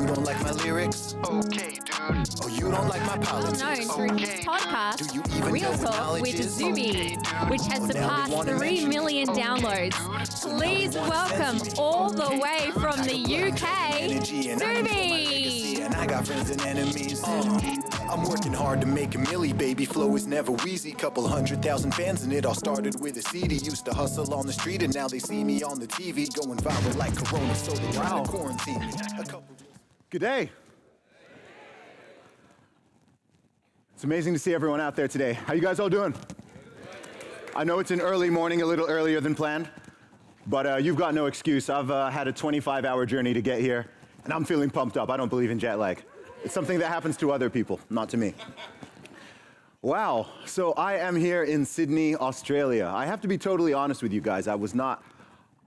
You don't like my lyrics? Okay, dude. Oh, you don't like my Well politics? known through his Do you podcast, even Real know what Talk knowledge with is? Zuby, Okay, dude. which has Now they surpassed wanna 3 mention million it. downloads. So now Please they wanna welcome censor me. all the way from the Energy, UK, and I control my legacy, Zuby. and I got friends and enemies. I'm working hard to make a milli, baby. Flow is never wheezy. Couple 100,000 fans, and it all started with a CD. Used to hustle on the street, and now they see me on the TV, going viral like Corona, so they try to quarantine me. Good day. It's amazing to see everyone out there today. How you guys all doing? I know it's an early morning, a little earlier than planned, but you've got no excuse. I've had a 25-hour journey to get here, and I'm feeling pumped up. I don't believe in jet lag. It's something that happens to other people, not to me. Wow, so I am here in Sydney, Australia. I have to be totally honest with you guys.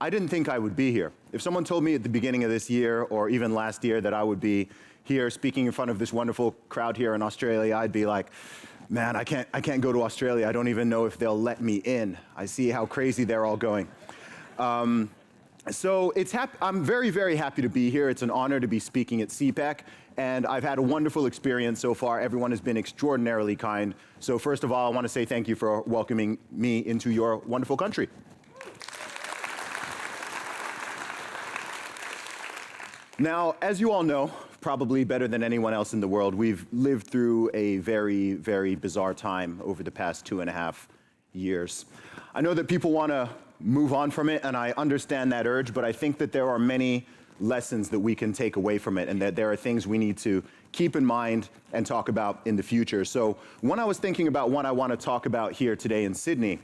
I didn't think I would be here. If someone told me at the beginning of this year, or even last year, that I would be here speaking in front of this wonderful crowd here in Australia, I'd be like, man, I can't go to Australia. I don't even know if they'll let me in. I see how crazy they're all going. So I'm very, very happy to be here. It's an honor to be speaking at CPAC, and I've had a wonderful experience so far. Everyone has been extraordinarily kind. So first of all, I want to say thank you for welcoming me into your wonderful country. Now, as you all know, probably better than anyone else in the world, we've lived through a very, very bizarre time over the past 2.5 years. I know that people want to move on from it, and I understand that urge, but I think that there are many lessons that we can take away from it, and that there are things we need to keep in mind and talk about in the future. So when I was thinking about what I want to talk about here today in Sydney,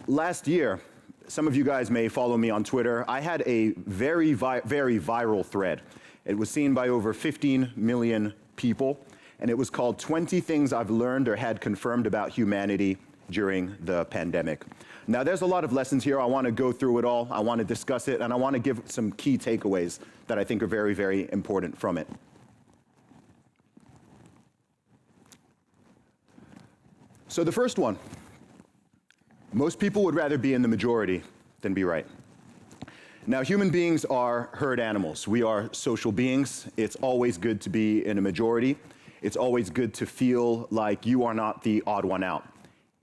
last year, some of you guys may follow me on Twitter, I had a very viral thread. It was seen by over 15 million people, and it was called 20 Things I've Learned or Had Confirmed About Humanity During the Pandemic. Now, there's a lot of lessons here. I want to go through it all. I want to discuss it, and I want to give some key takeaways that I think are very, very important from it. So the first one. Most people would rather be in the majority than be right. Now, human beings are herd animals. We are social beings. It's always good to be in a majority. It's always good to feel like you are not the odd one out.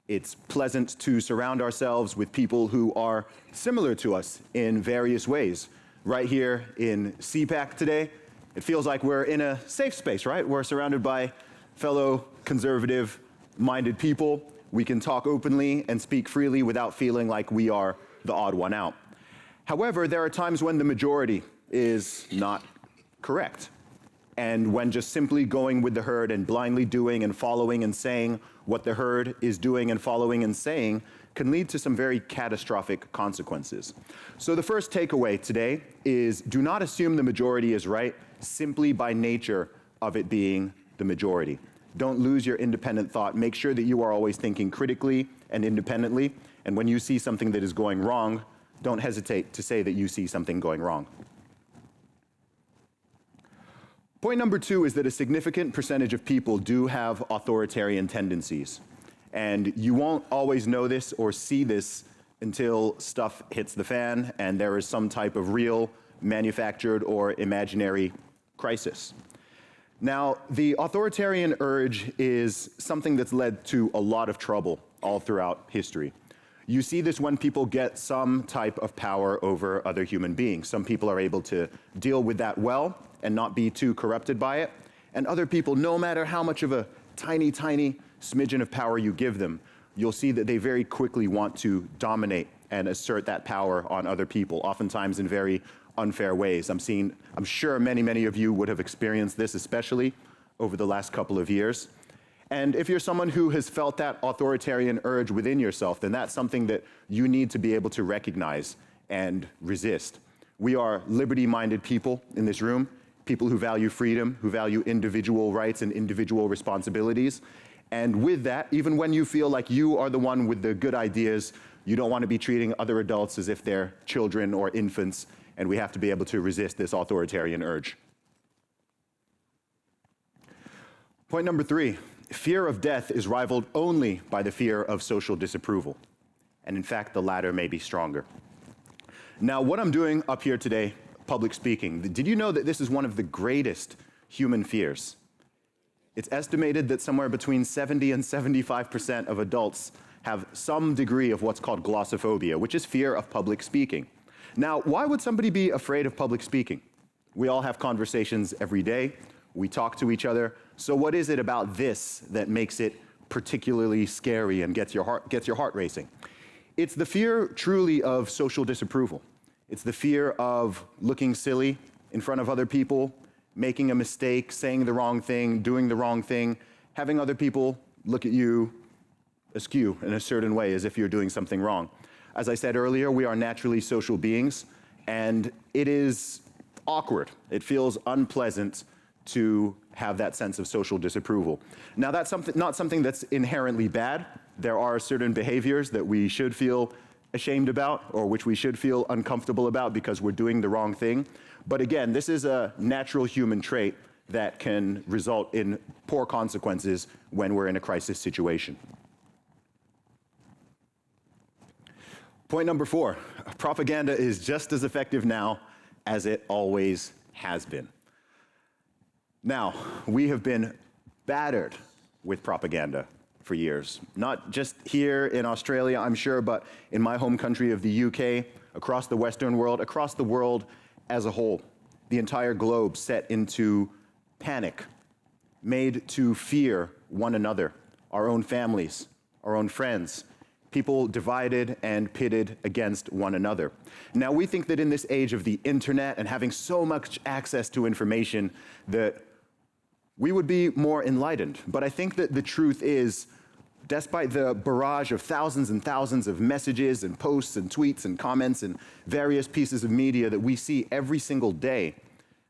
It's pleasant to surround ourselves with people who are similar to us in various ways. Right here in CPAC today, it feels like we're in a safe space, right? We're surrounded by fellow conservative-minded people. We can talk openly and speak freely without feeling like we are the odd one out. However, there are times when the majority is not correct, and when just simply going with the herd and blindly doing and following and saying what the herd is doing and following and saying can lead to some very catastrophic consequences. So the first takeaway today is do not assume the majority is right simply by nature of it being the majority. Don't lose your independent thought. Make sure that you are always thinking critically and independently. And when you see something that is going wrong, don't hesitate to say that you see something going wrong. Point number 2 is that a significant percentage of people do have authoritarian tendencies. And you won't always know this or see this until stuff hits the fan and there is some type of real, manufactured, or imaginary crisis. Now, the authoritarian urge is something that's led to a lot of trouble all throughout history. You see this when people get some type of power over other human beings. Some people are able to deal with that well and not be too corrupted by it. And other people, no matter how much of a tiny, tiny smidgen of power you give them, you'll see that they very quickly want to dominate and assert that power on other people, oftentimes in very unfair ways. I'm sure many of you would have experienced this, especially over the last couple of years. And if you're someone who has felt that authoritarian urge within yourself, then that's something that you need to be able to recognize and resist. We are liberty-minded people in this room, people who value freedom, who value individual rights and individual responsibilities. And with that, even when you feel like you are the one with the good ideas, you don't want to be treating other adults as if they're children or infants, and we have to be able to resist this authoritarian urge. Point number 3, fear of death is rivaled only by the fear of social disapproval. And in fact, the latter may be stronger. Now, what I'm doing up here today, public speaking. Did you know that this is one of the greatest human fears? It's estimated that somewhere between 70 and 75% of adults have some degree of what's called glossophobia, which is fear of public speaking. Now, why would somebody be afraid of public speaking? We all have conversations every day. We talk to each other. So what is it about this that makes it particularly scary and gets your heart racing? It's the fear truly of social disapproval. It's the fear of looking silly in front of other people, making a mistake, saying the wrong thing, doing the wrong thing, having other people look at you askew in a certain way as if you're doing something wrong. As I said earlier, we are naturally social beings, and it is awkward. It feels unpleasant to have that sense of social disapproval. Now, that's not something that's inherently bad. There are certain behaviors that we should feel ashamed about, or which we should feel uncomfortable about because we're doing the wrong thing. But again, this is a natural human trait that can result in poor consequences when we're in a crisis situation. Point number 4, propaganda is just as effective now as it always has been. Now, we have been battered with propaganda for years, not just here in Australia, I'm sure, but in my home country of the UK, across the Western world, across the world as a whole. The entire globe set into panic, made to fear one another, our own families, our own friends, people divided and pitted against one another. Now, we think that in this age of the internet and having so much access to information that we would be more enlightened. But I think that the truth is, despite the barrage of thousands and thousands of messages and posts and tweets and comments and various pieces of media that we see every single day,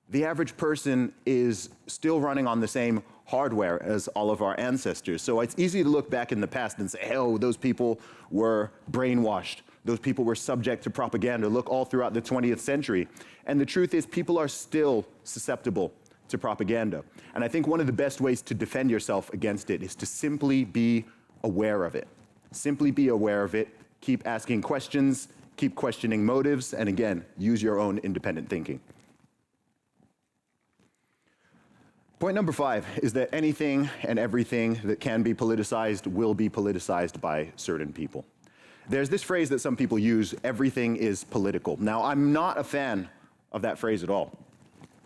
the average person is still running on the same hardware as all of our ancestors. So it's easy to look back in the past and say, oh, those people were brainwashed. Those people were subject to propaganda. Look all throughout the 20th century. And the truth is, people are still susceptible to propaganda. And I think one of the best ways to defend yourself against it is to simply be aware of it. Simply be aware of it. Keep asking questions, keep questioning motives, and again, use your own independent thinking. Point number 5 is that anything and everything that can be politicized will be politicized by certain people. There's this phrase that some people use, everything is political. Now, I'm not a fan of that phrase at all.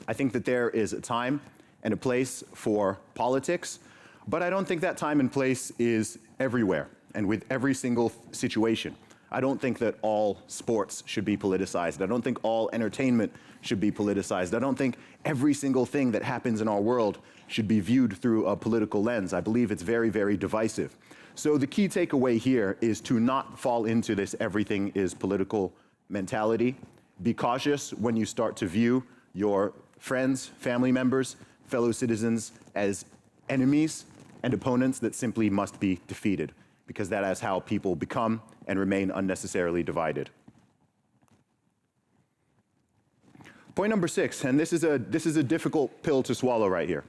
I think that there is a time and a place for politics, but I don't think that time and place is everywhere and with every single situation. I don't think that all sports should be politicized. I don't think all entertainment should be politicized. I don't think every single thing that happens in our world should be viewed through a political lens. I believe it's very, very divisive. So the key takeaway here is to not fall into this everything is political mentality. Be cautious when you start to view your friends, family members, fellow citizens as enemies and opponents that simply must be defeated, because that is how people become and remain unnecessarily divided. Point number 6, and this is a difficult pill to swallow right here,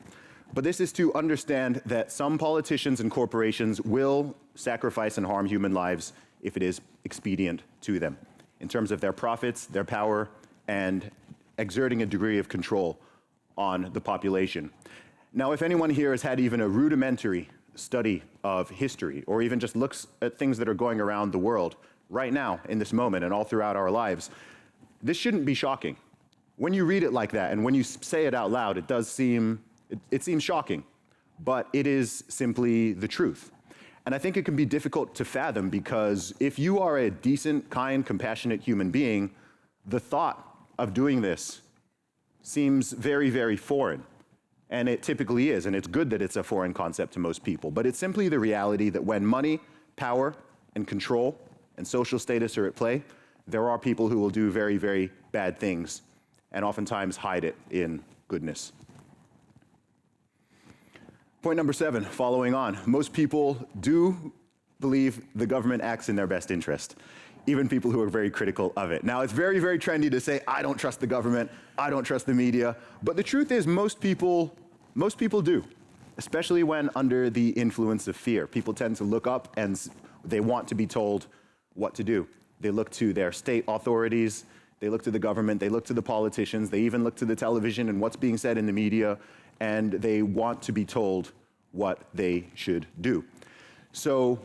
but this is to understand that some politicians and corporations will sacrifice and harm human lives if it is expedient to them, in terms of their profits, their power, and exerting a degree of control on the population. Now, if anyone here has had even a rudimentary study of history, or even just looks at things that are going around the world right now, in this moment, and all throughout our lives, this shouldn't be shocking. When you read it like that, and when you say it out loud, it seems shocking, but it is simply the truth. And I think it can be difficult to fathom, because if you are a decent, kind, compassionate human being, the thought of doing this seems very, very foreign. And it typically is, and it's good that it's a foreign concept to most people. But it's simply the reality that when money, power, and control, and social status are at play, there are people who will do very, very bad things, and oftentimes hide it in goodness. Point number 7, following on. Most people do believe the government acts in their best interest, even people who are very critical of it. Now, it's very, very trendy to say, I don't trust the government, I don't trust the media, but the truth is most people do, especially when under the influence of fear. People tend to look up and they want to be told what to do. They look to their state authorities, They look to the government, they look to the politicians, they even look to the television and what's being said in the media, and they want to be told what they should do. So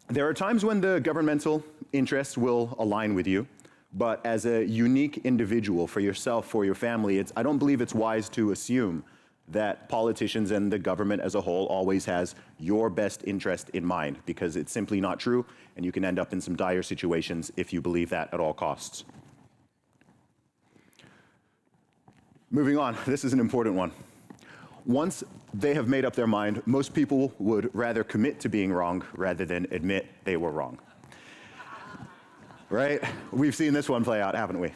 there are times when the governmental interests will align with you, but as a unique individual, for yourself, for your family, I don't believe it's wise to assume that politicians and the government as a whole always has your best interest in mind, because it's simply not true, and you can end up in some dire situations if you believe that at all costs. Moving on, this is an important one. Once they have made up their mind, most people would rather commit to being wrong rather than admit they were wrong. Right? We've seen this one play out, haven't we?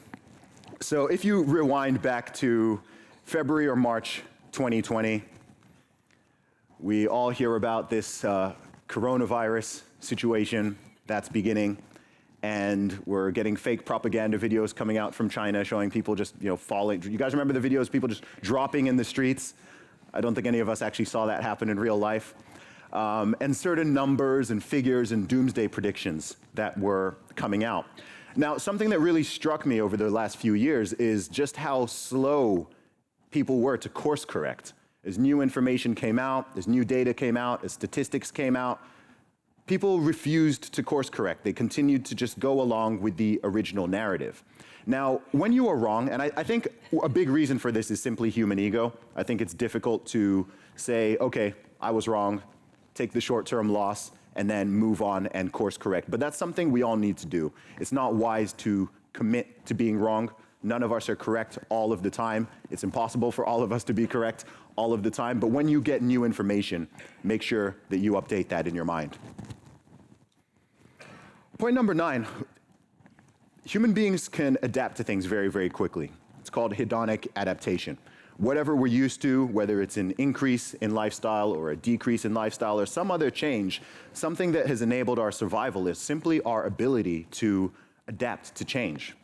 So if you rewind back to February or March 2020, we all hear about this coronavirus situation that's beginning, and we're getting fake propaganda videos coming out from China showing people just, falling. You guys remember the videos, people just dropping in the streets? I don't think any of us actually saw that happen in real life. And certain numbers and figures and doomsday predictions that were coming out. Now, something that really struck me over the last few years is just how slow people were to course correct. As new information came out, as new data came out, as statistics came out, people refused to course correct. They continued to just go along with the original narrative. Now, when you are wrong, and I think a big reason for this is simply human ego. I think it's difficult to say, okay, I was wrong, take the short-term loss, and then move on and course correct. But that's something we all need to do. It's not wise to commit to being wrong. None of us are correct all of the time. It's impossible for all of us to be correct all of the time. But when you get new information, make sure that you update that in your mind. Point number 9, human beings can adapt to things very, very quickly. It's called hedonic adaptation. Whatever we're used to, whether it's an increase in lifestyle or a decrease in lifestyle or some other change, something that has enabled our survival is simply our ability to adapt to change.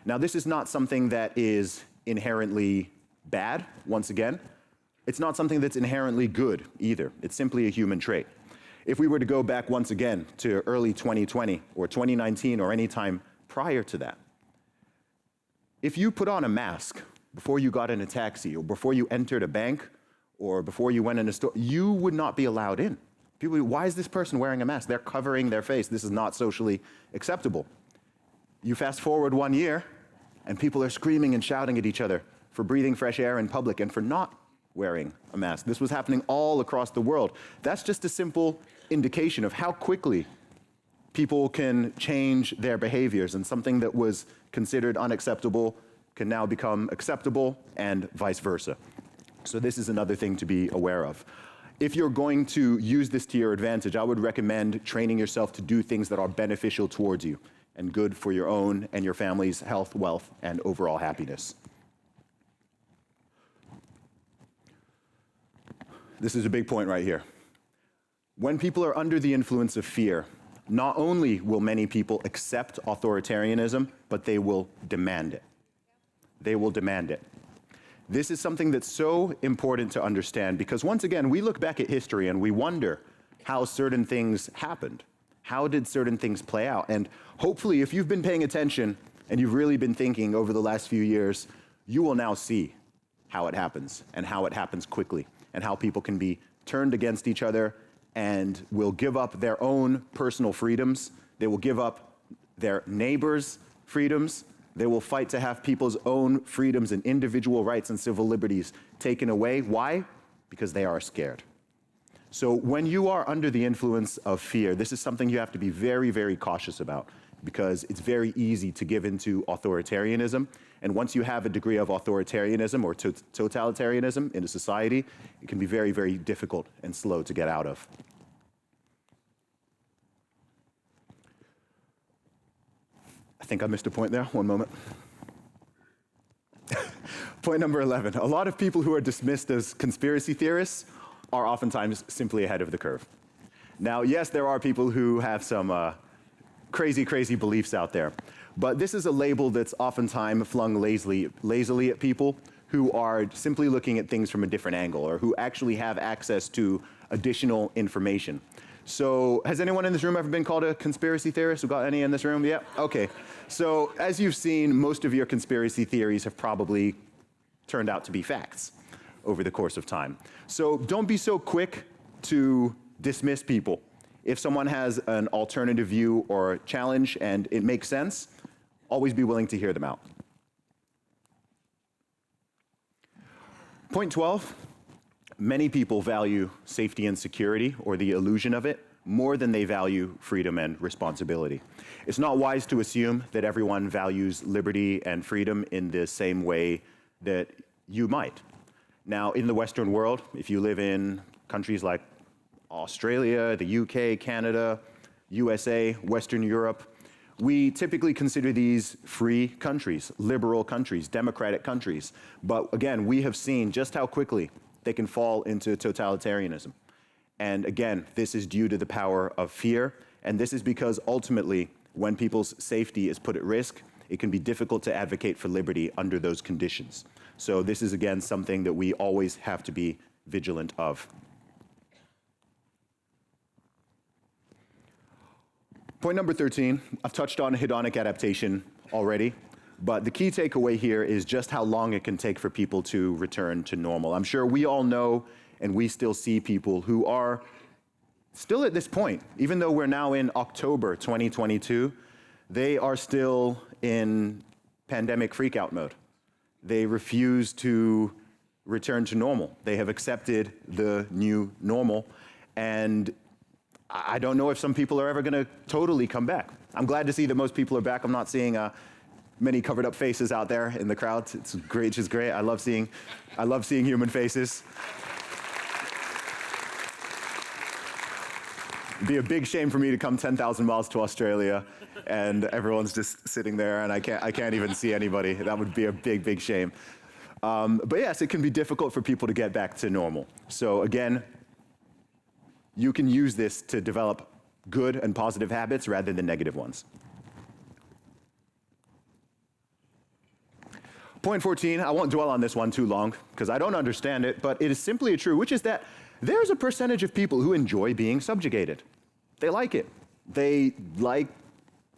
Now, this is not something that is inherently bad, once again. It's not something that's inherently good either. It's simply a human trait. If we were to go back once again to early 2020 or 2019 or any time prior to that, if you put on a mask before you got in a taxi or before you entered a bank or before you went in a store, you would not be allowed in. People would, why is this person wearing a mask? They're covering their face. This is not socially acceptable. You fast forward 1 year, and people are screaming and shouting at each other for breathing fresh air in public and for not wearing a mask. This was happening all across the world. That's just a simple indication of how quickly people can change their behaviors, and something that was considered unacceptable can now become acceptable, and vice versa. So this is another thing to be aware of. If you're going to use this to your advantage, I would recommend training yourself to do things that are beneficial towards you and good for your own and your family's health, wealth, and overall happiness. This is a big point right here. When people are under the influence of fear, not only will many people accept authoritarianism, but they will demand it. They will demand it. This is something that's so important to understand, because once again, we look back at history and we wonder how certain things happened. How did certain things play out? And hopefully, if you've been paying attention and you've really been thinking over the last few years, you will now see how it happens and how it happens quickly, and how people can be turned against each other and will give up their own personal freedoms. They will give up their neighbors' freedoms. They will fight to have people's own freedoms and individual rights and civil liberties taken away. Why? Because they are scared. So when you are under the influence of fear, this is something you have to be very, very cautious about, because it's very easy to give into authoritarianism. And once you have a degree of authoritarianism or totalitarianism in a society, it can be very, very difficult and slow to get out of. I think I missed a point there. One moment. Point number 11. A lot of people who are dismissed as conspiracy theorists are oftentimes simply ahead of the curve. Now, yes, there are people who have some crazy beliefs out there, but this is a label that's oftentimes flung lazily at people who are simply looking at things from a different angle, or who actually have access to additional information. So has anyone in this room ever been called a conspiracy theorist? We got any in this room? Yeah? Okay. So as you've seen, most of your conspiracy theories have probably turned out to be facts over the course of time. So don't be so quick to dismiss people. If someone has an alternative view or challenge and it makes sense, always be willing to hear them out. Point 12, many people value safety and security, or the illusion of it, more than they value freedom and responsibility. It's not wise to assume that everyone values liberty and freedom in the same way that you might. Now, in the Western world, if you live in countries like Australia, the UK, Canada, USA, Western Europe, we typically consider these free countries, liberal countries, democratic countries. But again, we have seen just how quickly they can fall into totalitarianism. And again, this is due to the power of fear. And this is because ultimately, when people's safety is put at risk, it can be difficult to advocate for liberty under those conditions. So this is, again, something that we always have to be vigilant of. Point number 13, I've touched on hedonic adaptation already, but the key takeaway here is just how long it can take for people to return to normal. I'm sure we all know, and we still see people who are still at this point, even though we're now in October 2022, they are still in pandemic freakout mode. They refuse to return to normal. They have accepted the new normal, and I don't know if some people are ever going to totally come back. I'm glad to see that most people are back. I'm not seeing many covered up faces out there in the crowd. It's great, just great. I love seeing human faces. It'd be a big shame for me to come 10,000 miles to Australia and everyone's just sitting there and I can't even see anybody. That would be a big, big shame. But yes, it can be difficult for people to get back to normal. So again, you can use this to develop good and positive habits rather than negative ones. Point 14, I won't dwell on this one too long because I don't understand it, but it is simply true, which is that there's a percentage of people who enjoy being subjugated. They like it. They like,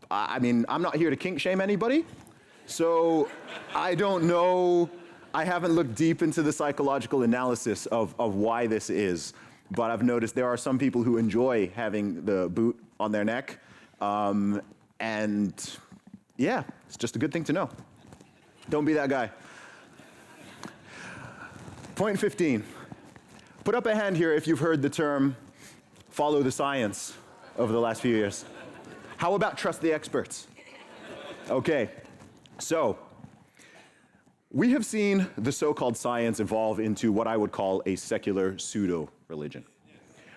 I'm not here to kink shame anybody, so I don't know, I haven't looked deep into the psychological analysis of why this is. But I've noticed there are some people who enjoy having the boot on their neck. And yeah, it's just a good thing to know. Don't be that guy. Point 15. Put up a hand here if you've heard the term follow the science over the last few years. How about trust the experts? Okay, so we have seen the so-called science evolve into what I would call a secular pseudo-religion.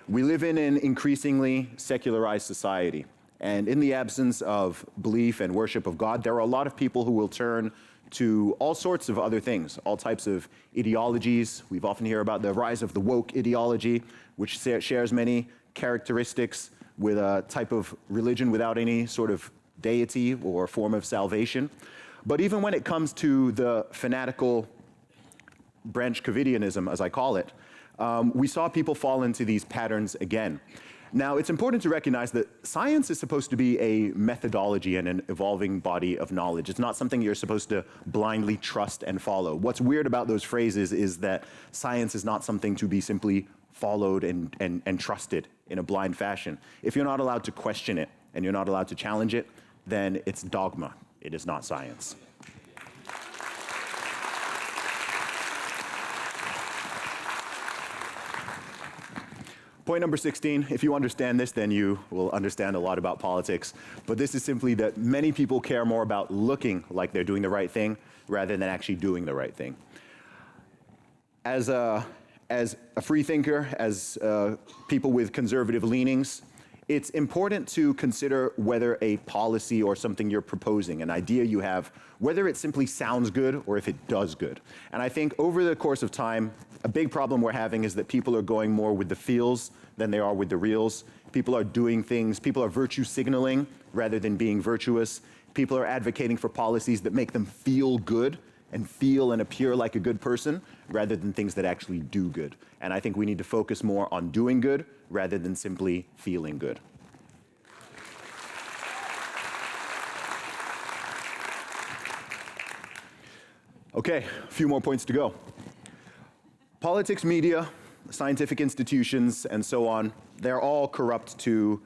We live in an increasingly secularized society, and in the absence of belief and worship of God, there are a lot of people who will turn to all sorts of other things, all types of ideologies. We've often hear about the rise of the woke ideology, which shares many characteristics with a type of religion without any sort of deity or form of salvation. But even when it comes to the fanatical branch Covidianism, as I call it, we saw people fall into these patterns again. Now, it's important to recognize that science is supposed to be a methodology and an evolving body of knowledge. It's not something you're supposed to blindly trust and follow. What's weird about those phrases is that science is not something to be simply followed and trusted in a blind fashion. If you're not allowed to question it and you're not allowed to challenge it, then it's dogma. It is not science. Point number 16, if you understand this, then you will understand a lot about politics. But this is simply that many people care more about looking like they're doing the right thing rather than actually doing the right thing. As a free thinker, as people with conservative leanings, it's important to consider whether a policy or something you're proposing, an idea you have, whether it simply sounds good or if it does good. And I think over the course of time, a big problem we're having is that people are going more with the feels than they are with the reals. People are doing things, people are virtue signaling rather than being virtuous. People are advocating for policies that make them feel good and feel and appear like a good person rather than things that actually do good. And I think we need to focus more on doing good rather than simply feeling good. Okay, a few more points to go. Politics, media, scientific institutions, and so on, they're all corrupt to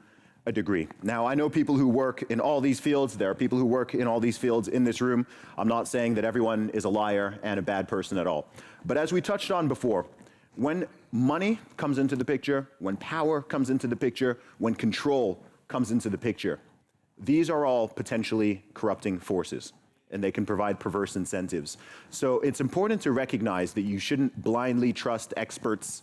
a degree. Now, I know people who work in all these fields. There are people who work in all these fields in this room. I'm not saying that everyone is a liar and a bad person at all. But as we touched on before, when money comes into the picture, when power comes into the picture, when control comes into the picture, these are all potentially corrupting forces, and they can provide perverse incentives. So it's important to recognize that you shouldn't blindly trust experts,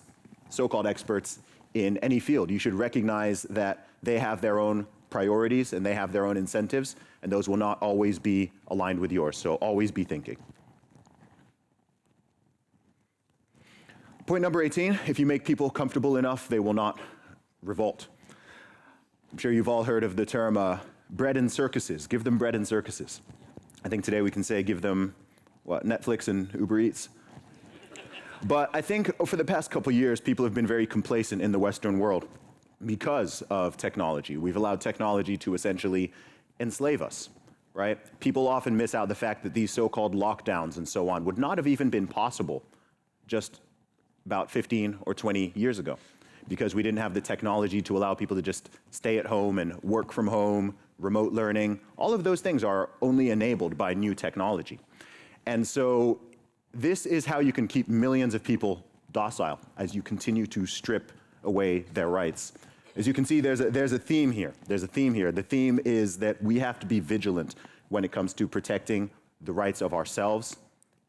so-called experts, in any field. You should recognize that they have their own priorities and they have their own incentives, and those will not always be aligned with yours, so always be thinking. Point number 18, if you make people comfortable enough, they will not revolt. I'm sure you've all heard of the term bread and circuses. Give them bread and circuses. I think today we can say give them, what, Netflix and Uber Eats? But I think for the past couple years, people have been very complacent in the Western world because of technology. We've allowed technology to essentially enslave us, right? People often miss out the fact that these so-called lockdowns and so on would not have even been possible just about 15 or 20 years ago, because we didn't have the technology to allow people to just stay at home and work from home, remote learning. All of those things are only enabled by new technology. And so this is how you can keep millions of people docile as you continue to strip away their rights. As you can see, there's a theme here. There's a theme here. The theme is that we have to be vigilant when it comes to protecting the rights of ourselves,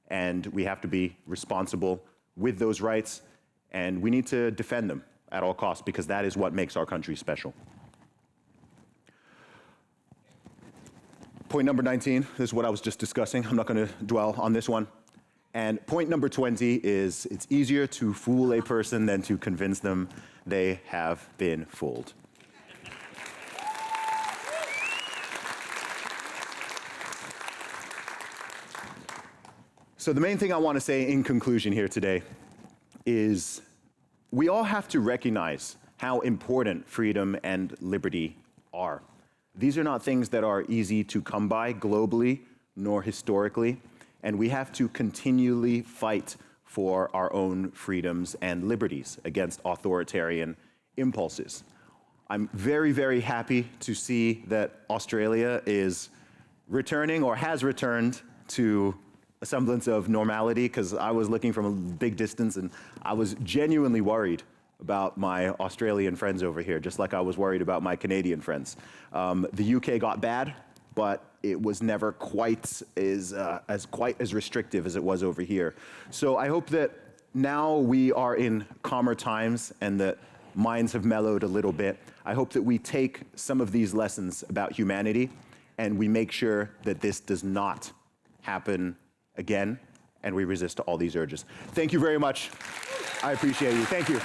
and we have to be responsible with those rights, and we need to defend them at all costs, because that is what makes our country special. Point number 19, this is what I was just discussing. I'm not going to dwell on this one. And point number 20 is it's easier to fool a person than to convince them they have been fooled. So the main thing I want to say in conclusion here today is we all have to recognize how important freedom and liberty are. These are not things that are easy to come by globally nor historically, and we have to continually fight for our own freedoms and liberties against authoritarian impulses. I'm very, very happy to see that Australia is returning or has returned to a semblance of normality, because I was looking from a big distance and I was genuinely worried about my Australian friends over here, just like I was worried about my Canadian friends. The UK got bad, but it was never quite as restrictive as it was over here. So I hope that now we are in calmer times and that minds have mellowed a little bit. I hope that we take some of these lessons about humanity and we make sure that this does not happen again, and we resist to all these urges. Thank you very much. I appreciate you. Thank you.